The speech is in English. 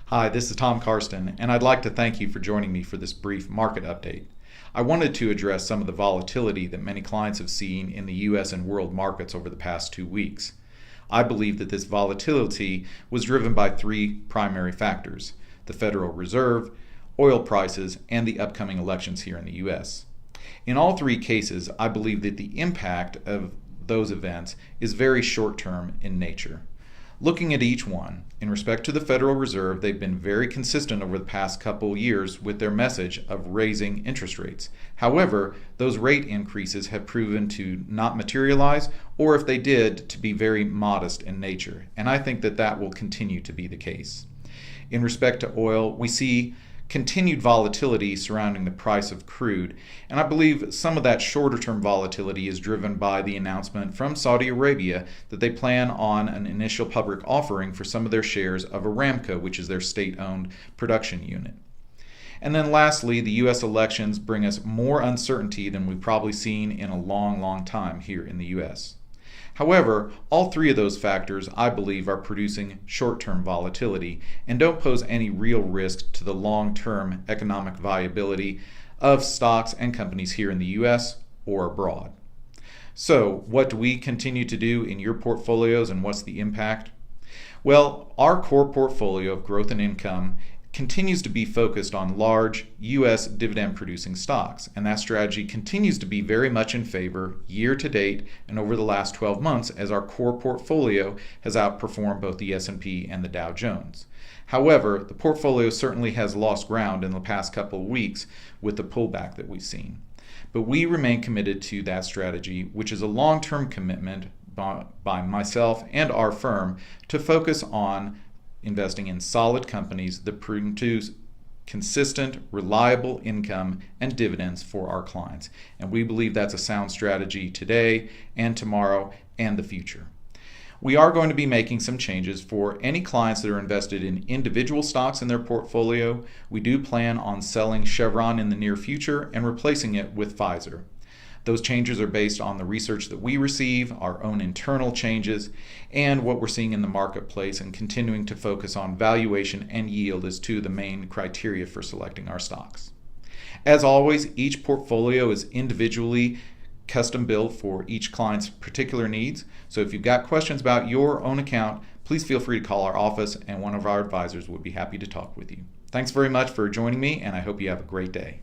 Hi, this is Tom Karsten, and I'd like to thank you for joining me for this brief market update. I wanted to address some of the volatility that many clients have seen in the U.S. and world markets over the past 2 weeks. I believe that this volatility was driven by three primary factors: the Federal Reserve, oil prices, and the upcoming elections here in the U.S. In all three cases, I believe that the impact of those events is very short-term in nature. Looking at each one, in respect to the Federal Reserve, they've been very consistent over the past couple years with their message of raising interest rates. However, those rate increases have proven to not materialize, or if they did, to be very modest in nature. And I think that that will continue to be the case. In respect to oil, we see continued volatility surrounding the price of crude, and I believe some of that shorter term volatility is driven by the announcement from Saudi Arabia that they plan on an initial public offering for some of their shares of Aramco, which is their state-owned production unit. And then lastly, the U.S. elections bring us more uncertainty than we've probably seen in a long time here in the U.S. However, all three of those factors, I believe, are producing short-term volatility and don't pose any real risk to the long-term economic viability of stocks and companies here in the U.S. or abroad. So, what do we continue to do in your portfolios, and what's the impact? Well, our core portfolio of growth and income continues to be focused on large U.S. dividend-producing stocks, and that strategy continues to be very much in favor year to date and over the last 12 months as our core portfolio has outperformed both the S&P and the Dow Jones. However, the portfolio certainly has lost ground in the past couple of weeks with the pullback that we've seen. But we remain committed to that strategy, which is a long-term commitment by myself and our firm to focus on investing in solid companies that produce consistent, reliable income and dividends for our clients. And we believe that's a sound strategy today and tomorrow and the future. We are going to be making some changes for any clients that are invested in individual stocks in their portfolio. We do plan on selling Chevron in the near future and replacing it with Pfizer. Those changes are based on the research that we receive, our own internal changes, and what we're seeing in the marketplace, and continuing to focus on valuation and yield as two of the main criteria for selecting our stocks. As always, each portfolio is individually custom built for each client's particular needs. So if you've got questions about your own account, please feel free to call our office and one of our advisors would be happy to talk with you. Thanks very much for joining me, and I hope you have a great day.